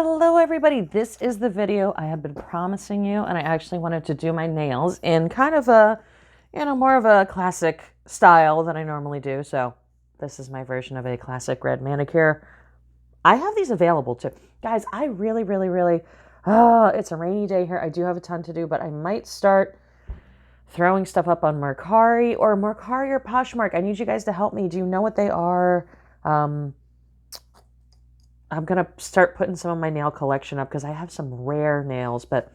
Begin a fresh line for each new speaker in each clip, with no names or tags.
Hello everybody, this is the video I have been promising you, and I actually wanted to do my nails in kind of a, more of a classic style than I normally do. So this is my version of a classic red manicure. I have these available too. Guys, I really, it's a rainy day here. I do have a ton to do, but I might start throwing stuff up on Mercari or Poshmark. I need you guys to help me. Do you know what they are? I'm going to start putting some of my nail collection up because I have some rare nails, but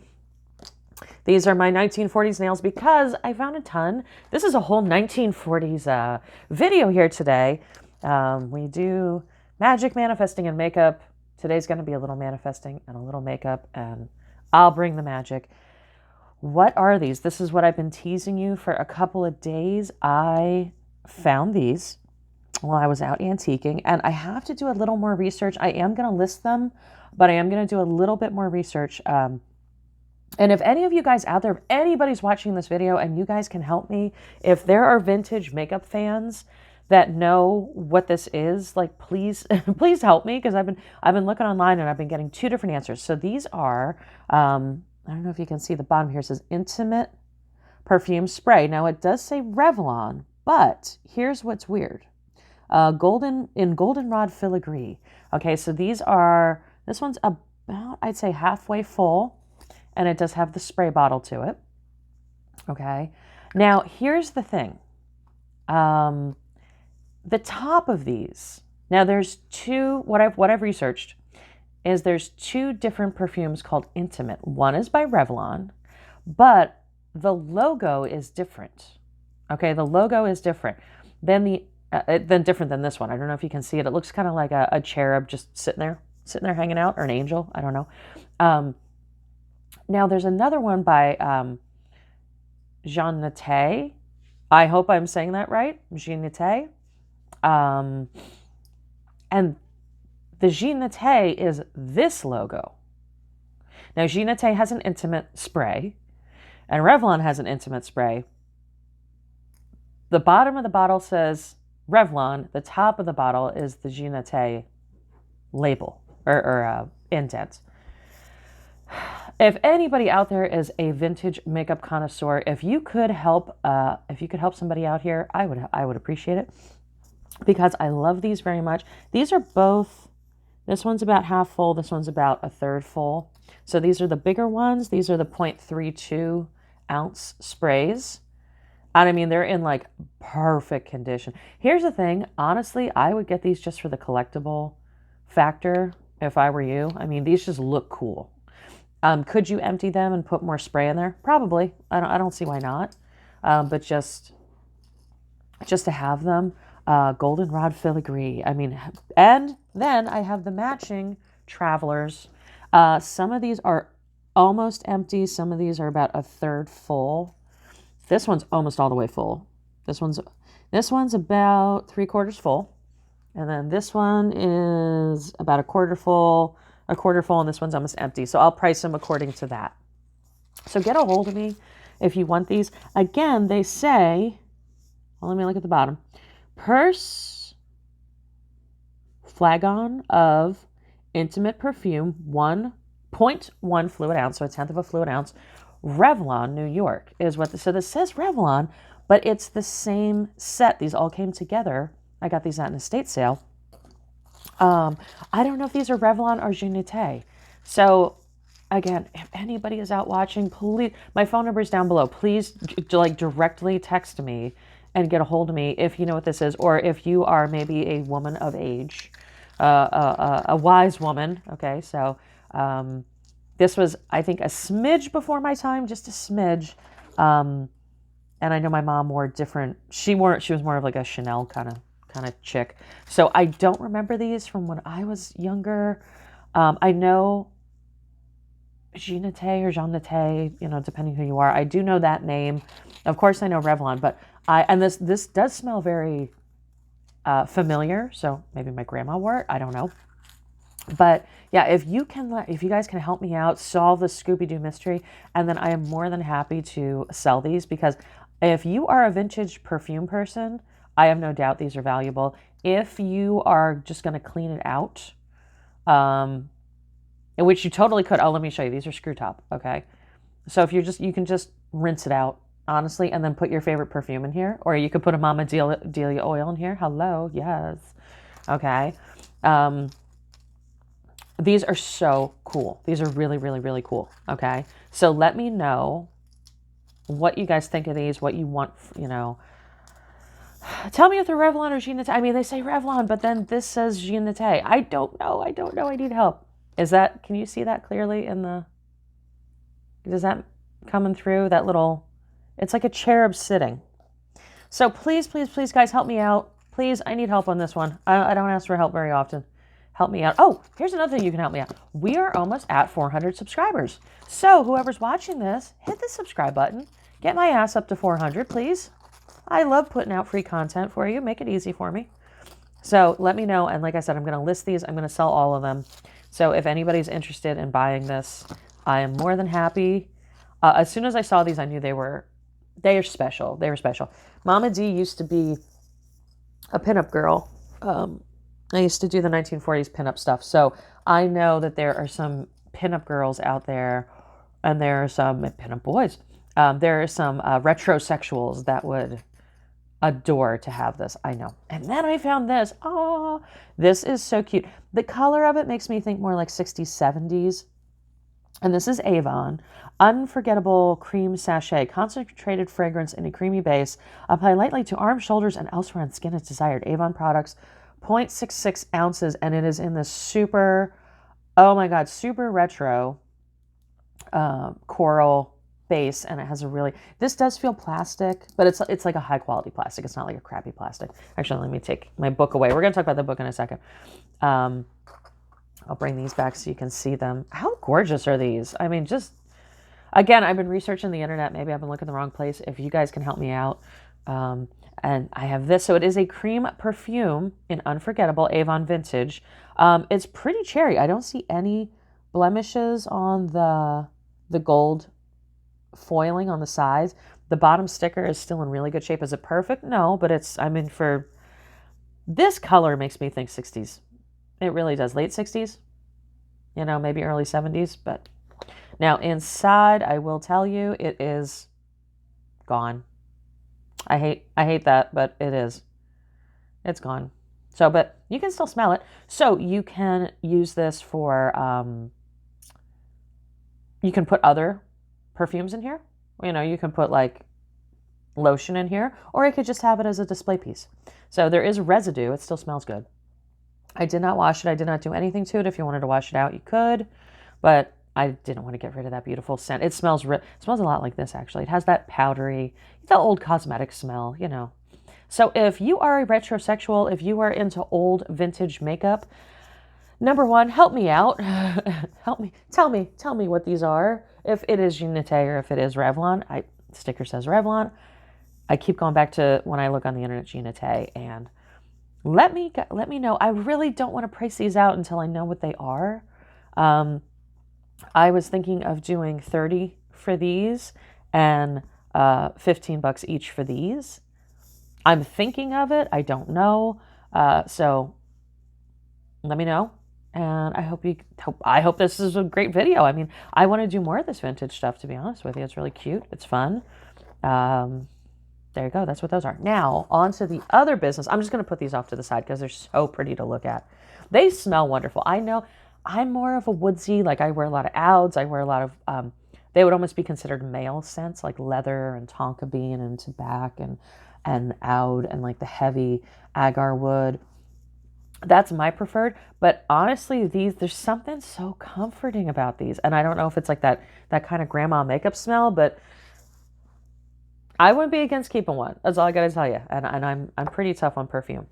these are my 1940s nails because I found a ton. This is a whole 1940s video here today. We do magic, manifesting, and makeup. Today's going to be a little manifesting and a little makeup, and I'll bring the magic. What are these? This is what I've been teasing you for a couple of days. I found these while I was out antiquing, and I have to do a little more research. I am going to list them, but I am going to do a little bit more research. And if any of you guys out there, if anybody's watching this video and you guys can help me, if there are vintage makeup fans that know what this is, like, please, please help me, because I've been looking online and I've been getting two different answers. So these are, I don't know if you can see the bottom here, it says Intimate Perfume Spray. Now it does say Revlon, but here's what's weird. Goldenrod filigree. Okay, so this one's about, I'd say, halfway full, and it does have the spray bottle to it. Okay, now here's the thing. The top of these, now there's two, what I've researched is there's two different perfumes called Intimate. One is by Revlon, but the logo is different. Okay, the logo is different than different than this one. I don't know if you can see it. It looks kind of like a cherub just sitting there hanging out, or an angel. I don't know. Now there's another one by Jean Nate. I hope I'm saying that right. Jean Nate. And the Jean Nate is this logo. Now Jean Nate has an Intimate spray, and Revlon has an Intimate spray. The bottom of the bottle says Revlon. The top of the bottle is the Jean Nate label or indent. If anybody out there is a vintage makeup connoisseur, if you could help somebody out here, I would appreciate it, because I love these very much. These are both. This one's about half full. This one's about a third full. So these are the bigger ones. These are the 0.32 ounce sprays. And I mean, they're in like perfect condition. Here's the thing. Honestly, I would get these just for the collectible factor if I were you. I mean, these just look cool. Could you empty them and put more spray in there? Probably. I don't see why not. But just to have them. Goldenrod filigree. I mean, and then I have the matching Travelers. Some of these are almost empty. Some of these are about a third full. This one's almost all the way full. This one's about 3/4 full. And then this one is about a quarter full, and this one's almost empty. So I'll price them according to that. So get a hold of me if you want these. Again, they say, well, let me look at the bottom. Purse flagon of Intimate perfume, 1.1 fluid ounce, so a tenth of a fluid ounce. Revlon, New York, is what. So this says Revlon, but it's the same set. These all came together. I got these at an estate sale. I don't know if these are Revlon or Jean Nate. So again, if anybody is out watching, please, my phone number is down below. Please, directly text me and get a hold of me if you know what this is, or if you are maybe a woman of age, a wise woman. Okay, so this was, I think, a smidge before my time, just a smidge. And I know my mom wore different. She was more of like a Chanel kind of chick. So I don't remember these from when I was younger. I know Jean Nate or Jean Nate, depending who you are. I do know that name. Of course, I know Revlon, but this does smell very familiar. So maybe my grandma wore it. I don't know. But yeah, if you guys can help me out, solve the Scooby-Doo mystery, and then I am more than happy to sell these, because if you are a vintage perfume person, I have no doubt these are valuable. If you are just going to clean it out, in which you totally could. Oh, let me show you. These are screw top, okay? So if you can just rinse it out, honestly, and then put your favorite perfume in here. Or you could put a Moma Delia oil in here. Hello, yes. Okay. These are so cool. These are really, really, really cool, okay? So let me know what you guys think of these, what you want, you know. Tell me if they're Revlon or Jeanette. I mean, they say Revlon, but then this says Jeanette. I don't know. I don't know. I need help. Is that, can you see that clearly in the, is that coming through? That little, it's like a cherub sitting. So please, please, please, guys, help me out. Please, I need help on this one. I don't ask for help very often. Help me out. Oh, here's another thing you can help me out. We are almost at 400 subscribers. So whoever's watching this, hit the subscribe button. Get my ass up to 400, please. I love putting out free content for you. Make it easy for me. So let me know. And like I said, I'm going to list these. I'm going to sell all of them. So if anybody's interested in buying this, I am more than happy. As soon as I saw these, I knew they are special. They were special. Mama D used to be a pinup girl. I used to do the 1940s pinup stuff. So I know that there are some pinup girls out there, and there are some pinup boys. There are some retrosexuals that would adore to have this. I know. And then I found this. Oh, this is so cute. The color of it makes me think more like 60s, 70s. And this is Avon. Unforgettable Cream Sachet. Concentrated fragrance in a creamy base. Apply lightly to arms, shoulders, and elsewhere on skin as desired. Avon products, 0.66 ounces. And it is in this super, oh my God, super retro coral base, and it has a really, this does feel plastic, but it's like a high quality plastic. It's not like a crappy plastic. Actually, let me take my book away. We're going to talk about the book in a second. I'll bring these back so you can see them. How gorgeous are these? I mean, just, again, I've been researching the internet. Maybe I've been looking in the wrong place. If you guys can help me out. And I have this. So it is a cream perfume in Unforgettable Avon Vintage. It's pretty cherry. I don't see any blemishes on the gold foiling on the sides. The bottom sticker is still in really good shape. Is it perfect? No, but it's, I mean, for this color makes me think 60s. It really does. Late 60s, you know, maybe early 70s. But now inside, I will tell you, it is gone. I hate that, but it is. It's gone. So, but you can still smell it. So you can use this for, you can put other perfumes in here. You know, you can put like lotion in here, or you could just have it as a display piece. So there is residue. It still smells good. I did not wash it. I did not do anything to it. If you wanted to wash it out, you could, but I didn't want to get rid of that beautiful scent. It smells a lot like this, actually. It has that powdery, the old cosmetic smell, you know. So if you are a retrosexual, if you are into old vintage makeup, number one, help me out. Help me. Tell me what these are. If it is Jeanette or if it is Revlon. Sticker says Revlon. I keep going back to when I look on the internet, Jeanette, and let me know. I really don't want to price these out until I know what they are. I was thinking of doing 30 for these and $15 each for these. I'm thinking of it. I don't know. So let me know. And I hope this is a great video. I mean, I want to do more of this vintage stuff, to be honest with you. It's really cute. It's fun. There you go. That's what those are. Now, on to the other business. I'm just going to put these off to the side because they're so pretty to look at. They smell wonderful. I know I'm more of a woodsy, like I wear a lot of ouds. I wear a lot of, they would almost be considered male scents, like leather and tonka bean and tobacco and oud and like the heavy agar wood. That's my preferred, but honestly, there's something so comforting about these. And I don't know if it's like that kind of grandma makeup smell, but I wouldn't be against keeping one. That's all I got to tell you. And I'm pretty tough on perfume.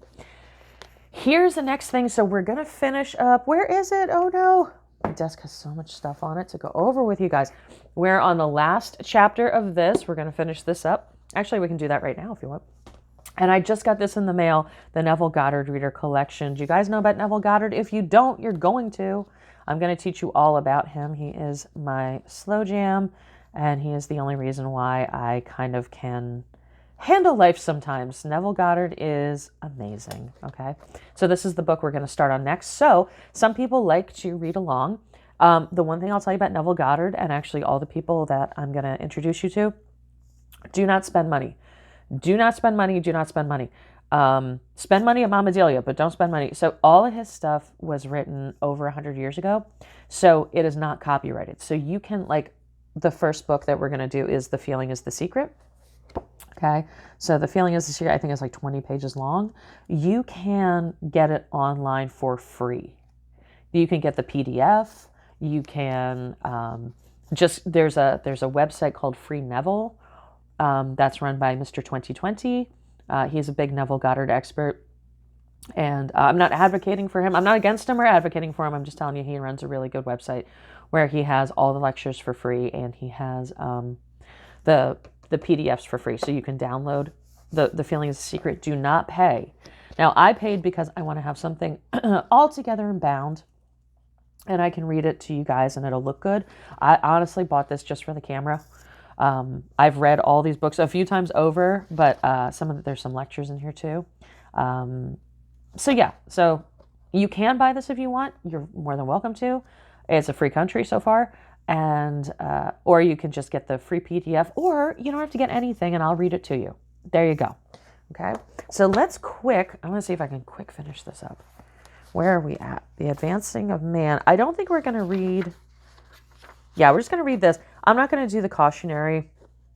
Here's the next thing. So we're going to finish up. Where is it? Oh no. My desk has so much stuff on it to go over with you guys. We're on the last chapter of this. We're going to finish this up. Actually, we can do that right now if you want. And I just got this in the mail, the Neville Goddard Reader Collection. Do you guys know about Neville Goddard? If you don't, you're going to. I'm going to teach you all about him. He is my slow jam, and he is the only reason why I kind of can handle life sometimes. Neville Goddard is amazing, okay? So this is the book we're going to start on next. So some people like to read along. The one thing I'll tell you about Neville Goddard, and actually all the people that I'm going to introduce you to, do not spend money. Do not spend money. Do not spend money. Spend money at Moma Delia, but don't spend money. So all of his stuff was written over 100 years ago. So it is not copyrighted. So you can, like, the first book that we're going to do is The Feeling is the Secret. Okay. So The Feeling is the Secret, I think it's like 20 pages long. You can get it online for free. You can get the PDF. You can, there's a website called Free Neville. That's run by Mr. 2020. He's a big Neville Goddard expert. And I'm not advocating for him. I'm not against him or advocating for him. I'm just telling you he runs a really good website where he has all the lectures for free, and he has the PDFs for free. So you can download the Feeling is a Secret. Do not pay. Now, I paid because I want to have something all together and bound, and I can read it to you guys and it'll look good. I honestly bought this just for the camera. I've read all these books a few times over, but there's some lectures in here too. So you can buy this if you want. You're more than welcome to. It's a free country so far, and or you can just get the free PDF, or you don't have to get anything, and I'll read it to you. There you go. Okay. So I'm going to see if I can quick finish this up. Where are we at? The Advancing of Man. I don't think we're going to read. Yeah, we're just going to read this. I'm not going to do the cautionary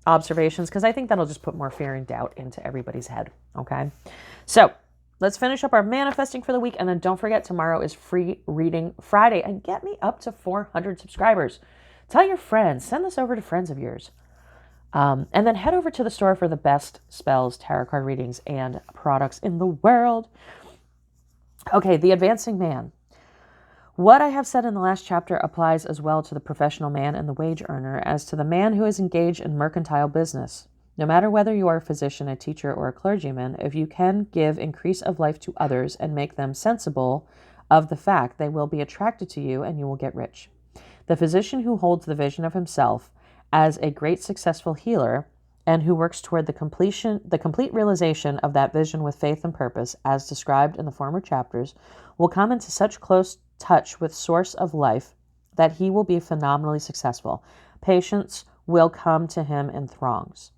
observations because I think that'll just put more fear and doubt into everybody's head. Okay. So let's finish up our manifesting for the week. And then don't forget, tomorrow is Free Reading Friday, and get me up to 400 subscribers. Tell your friends, send this over to friends of yours. And then head over to the store for the best spells, tarot card readings, and products in the world. Okay, the Advancing Man. What I have said in the last chapter applies as well to the professional man and the wage earner as to the man who is engaged in mercantile business. No matter whether you are a physician, a teacher, or a clergyman, if you can give increase of life to others and make them sensible of the fact, they will be attracted to you and you will get rich. The physician who holds the vision of himself as a great successful healer and who works toward the complete realization of that vision with faith and purpose, as described in the former chapters, will come into such close touch with source of life that he will be phenomenally successful. Patients will come to him in throngs.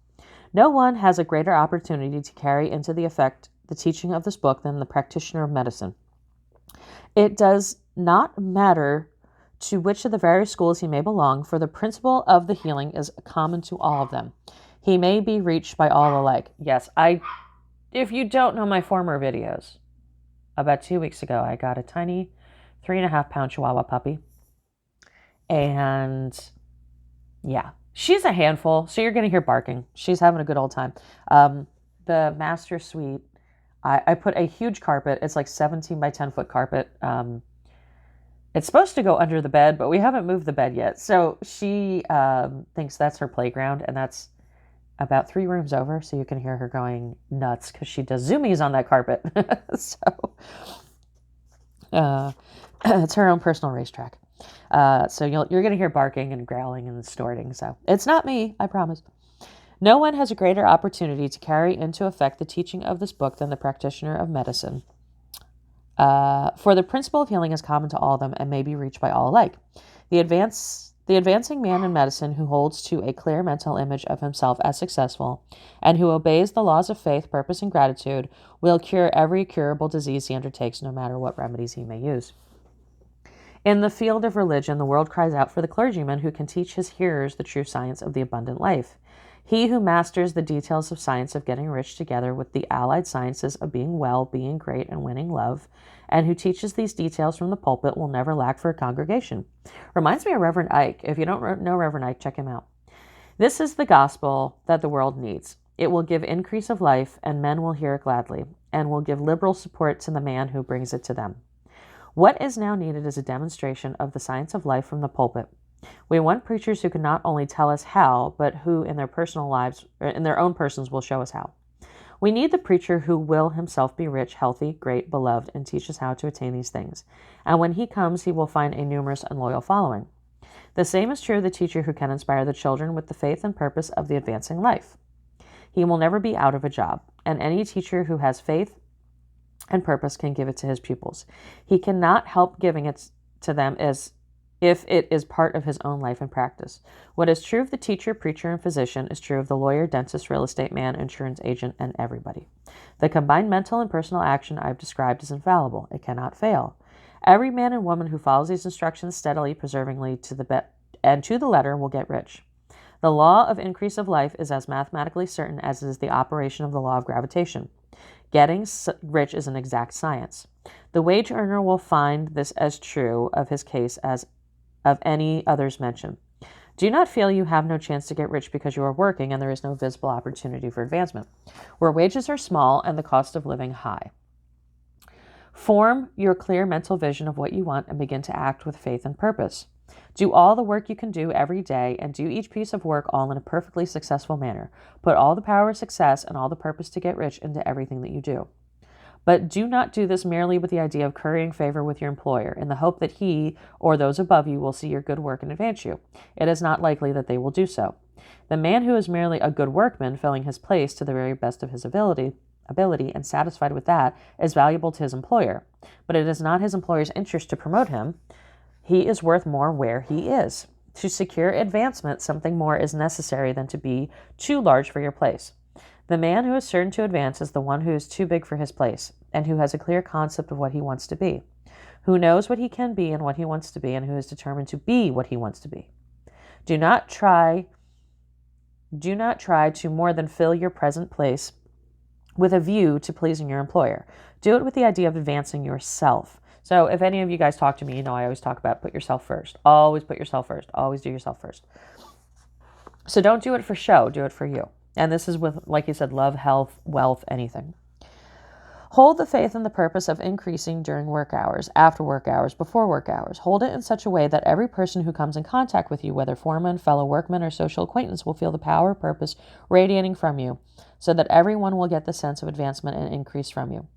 No one has a greater opportunity to carry into the effect the teaching of this book than the practitioner of medicine. It does not matter to which of the various schools he may belong, for the principle of the healing is common to all of them. He may be reached by all alike. Yes, if you don't know my former videos, about 2 weeks ago, I got a tiny 3.5-pound Chihuahua puppy. And yeah, she's a handful. So you're going to hear barking. She's having a good old time. The master suite, I put a huge carpet. It's like 17 by 10 foot carpet. It's supposed to go under the bed, but we haven't moved the bed yet. So she thinks that's her playground, and that's about 3 rooms over. So you can hear her going nuts because she does zoomies on that carpet. So it's her own personal racetrack. So you're going to hear barking and growling and snorting. So it's not me, I promise. No one has a greater opportunity to carry into effect the teaching of this book than the practitioner of medicine. For the principle of healing is common to all of them and may be reached by all alike. The advancing man in medicine who holds to a clear mental image of himself as successful and who obeys the laws of faith, purpose, and gratitude will cure every curable disease he undertakes, no matter what remedies he may use. In the field of religion, the world cries out for the clergyman who can teach his hearers the true science of the abundant life. He who masters the details of science of getting rich together with the allied sciences of being well, being great, and winning love, and who teaches these details from the pulpit will never lack for a congregation. Reminds me of Reverend Ike. If you don't know Reverend Ike, check him out. This is the gospel that the world needs. It will give increase of life, and men will hear it gladly, and will give liberal support to the man who brings it to them. What is now needed is a demonstration of the science of life from the pulpit. We want preachers who can not only tell us how, but who in their personal lives, in their own persons, will show us how. We need the preacher who will himself be rich, healthy, great, beloved, and teach us how to attain these things. And when he comes, he will find a numerous and loyal following. The same is true of the teacher who can inspire the children with the faith and purpose of the advancing life. He will never be out of a job, and any teacher who has faith and purpose can give it to his pupils. He cannot help giving it to them as if it is part of his own life and practice. What is true of the teacher, preacher, and physician is true of the lawyer, dentist, real estate man, insurance agent, and everybody. The combined mental and personal action I've described is infallible. It cannot fail. Every man and woman who follows these instructions steadily, perseveringly and to the letter will get rich. The law of increase of life is as mathematically certain as is the operation of the law of gravitation. Getting rich is an exact science. The wage earner will find this as true of his case as of any others mentioned. Do not feel you have no chance to get rich because you are working and there is no visible opportunity for advancement, where wages are small and the cost of living high. Form your clear mental vision of what you want and begin to act with faith and purpose. Do all the work you can do every day and do each piece of work all in a perfectly successful manner. Put all the power of success and all the purpose to get rich into everything that you do. But do not do this merely with the idea of currying favor with your employer in the hope that he or those above you will see your good work and advance you. It is not likely that they will do so. The man who is merely a good workman, filling his place to the very best of his ability and satisfied with that, is valuable to his employer. But it is not his employer's interest to promote him. He is worth more where he is. To secure advancement, something more is necessary than to be too large for your place. The man who is certain to advance is the one who is too big for his place, and who has a clear concept of what he wants to be, who knows what he can be and what he wants to be, and who is determined to be what he wants to be. Do not try to more than fill your present place with a view to pleasing your employer. Do it with the idea of advancing yourself. So if any of you guys talk to me, you know I always talk about put yourself first. Always put yourself first. Always do yourself first. So don't do it for show. Do it for you. And this is with, like you said, love, health, wealth, anything. Hold the faith and the purpose of increasing during work hours, after work hours, before work hours. Hold it in such a way that every person who comes in contact with you, whether foreman, fellow workman, or social acquaintance, will feel the power, purpose radiating from you, so that everyone will get the sense of advancement and increase from you.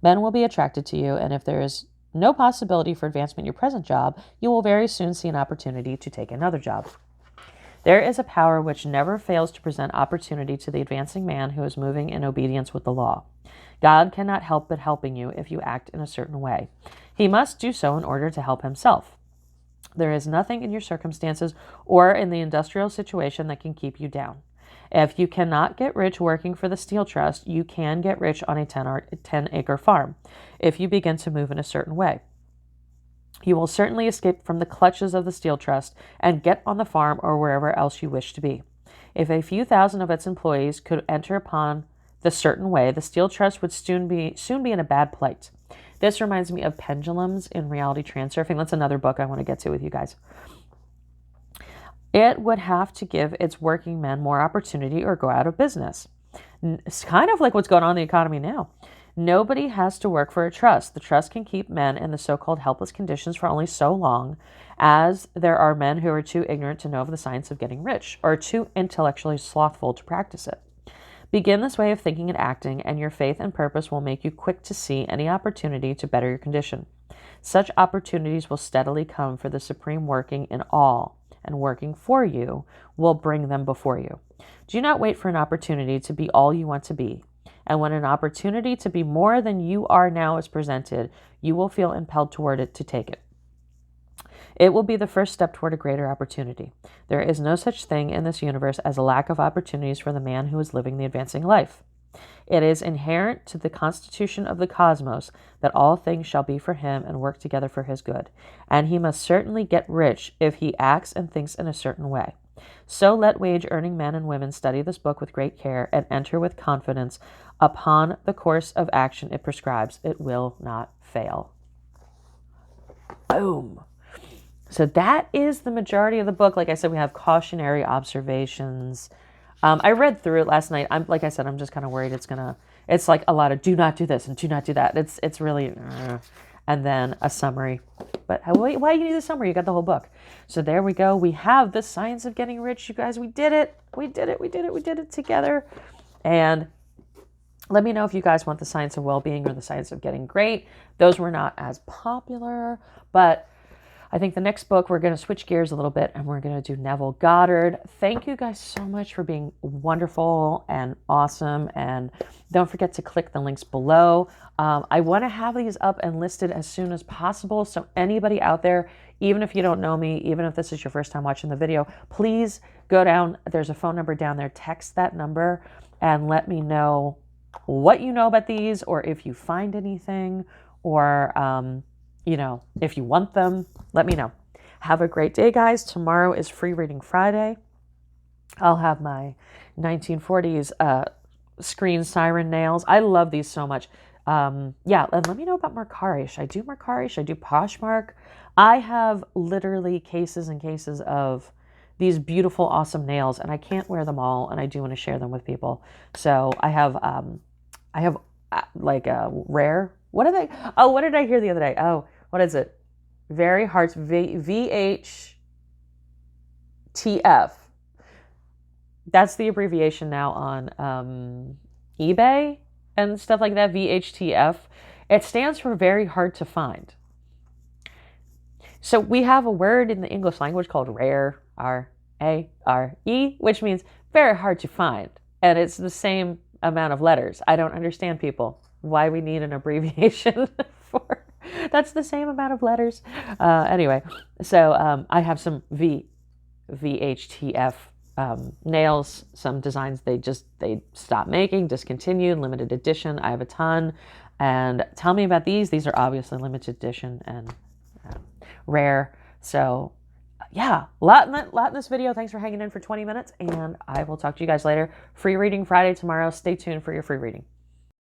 Men will be attracted to you, and if there is no possibility for advancement in your present job, you will very soon see an opportunity to take another job. There is a power which never fails to present opportunity to the advancing man who is moving in obedience with the law. God cannot help but helping you if you act in a certain way. He must do so in order to help himself. There is nothing in your circumstances or in the industrial situation that can keep you down. If you cannot get rich working for the Steel Trust, you can get rich on a 10-acre farm if you begin to move in a certain way. You will certainly escape from the clutches of the Steel Trust and get on the farm or wherever else you wish to be. If a few thousand of its employees could enter upon the certain way, the Steel Trust would soon be in a bad plight. This reminds me of pendulums in reality transurfing. That's another book I want to get to with you guys. It would have to give its working men more opportunity or go out of business. It's kind of like what's going on in the economy now. Nobody has to work for a trust. The trust can keep men in the so-called helpless conditions for only so long as there are men who are too ignorant to know of the science of getting rich or too intellectually slothful to practice it. Begin this way of thinking and acting, and your faith and purpose will make you quick to see any opportunity to better your condition. Such opportunities will steadily come, for the supreme working in all and working for you will bring them before you. Do not wait for an opportunity to be all you want to be. And when an opportunity to be more than you are now is presented, you will feel impelled toward it to take it. It will be the first step toward a greater opportunity. There is no such thing in this universe as a lack of opportunities for the man who is living the advancing life. It is inherent to the constitution of the cosmos that all things shall be for him and work together for his good, and he must certainly get rich if he acts and thinks in a certain way. So let wage-earning men and women study this book with great care and enter with confidence upon the course of action it prescribes. It will not fail. Boom. So that is the majority of the book. Like I said, we have cautionary observations. I read through it last night. Like I said, I'm just kind of worried it's like a lot of do not do this and do not do that. It's really, and then a summary. But why do you need a summary? You got the whole book. So there we go. We have the science of getting rich. You guys, we did it. We did it together. And let me know if you guys want the science of well-being or the science of getting great. Those were not as popular, but I think the next book, we're going to switch gears a little bit and we're going to do Neville Goddard. Thank you guys so much for being wonderful and awesome. And don't forget to click the links below. I want to have these up and listed as soon as possible. So anybody out there, even if you don't know me, even if this is your first time watching the video, please go down. There's a phone number down there. Text that number and let me know what you know about these, or if you find anything, or you know, if you want them, let me know. Have a great day, guys. Tomorrow is Free Reading Friday. I'll have my 1940s screen siren nails. I love these so much. Yeah, and let me know about Mercari. Should I do Mercari? Should I do Poshmark? I have literally cases and cases of these beautiful, awesome nails, and I can't wear them all, and I do want to share them with people. So I have like a rare. What are they? Oh, what did I hear the other day? Oh, what is it? Very Hearts, VHTF. That's the abbreviation now on eBay and stuff like that, VHTF. It stands for very hard to find. So we have a word in the English language called rare, R-A-R-E, which means very hard to find. And it's the same amount of letters. I don't understand, people, why we need an abbreviation for. That's the same amount of letters. Anyway, so I have some VHTF nails, some designs they stopped making, discontinued, limited edition. I have a ton. And tell me about these. These are obviously limited edition and rare. So yeah, lot in this video. Thanks for hanging in for 20 minutes, and I will talk to you guys later. Free reading Friday tomorrow. Stay tuned for your free reading.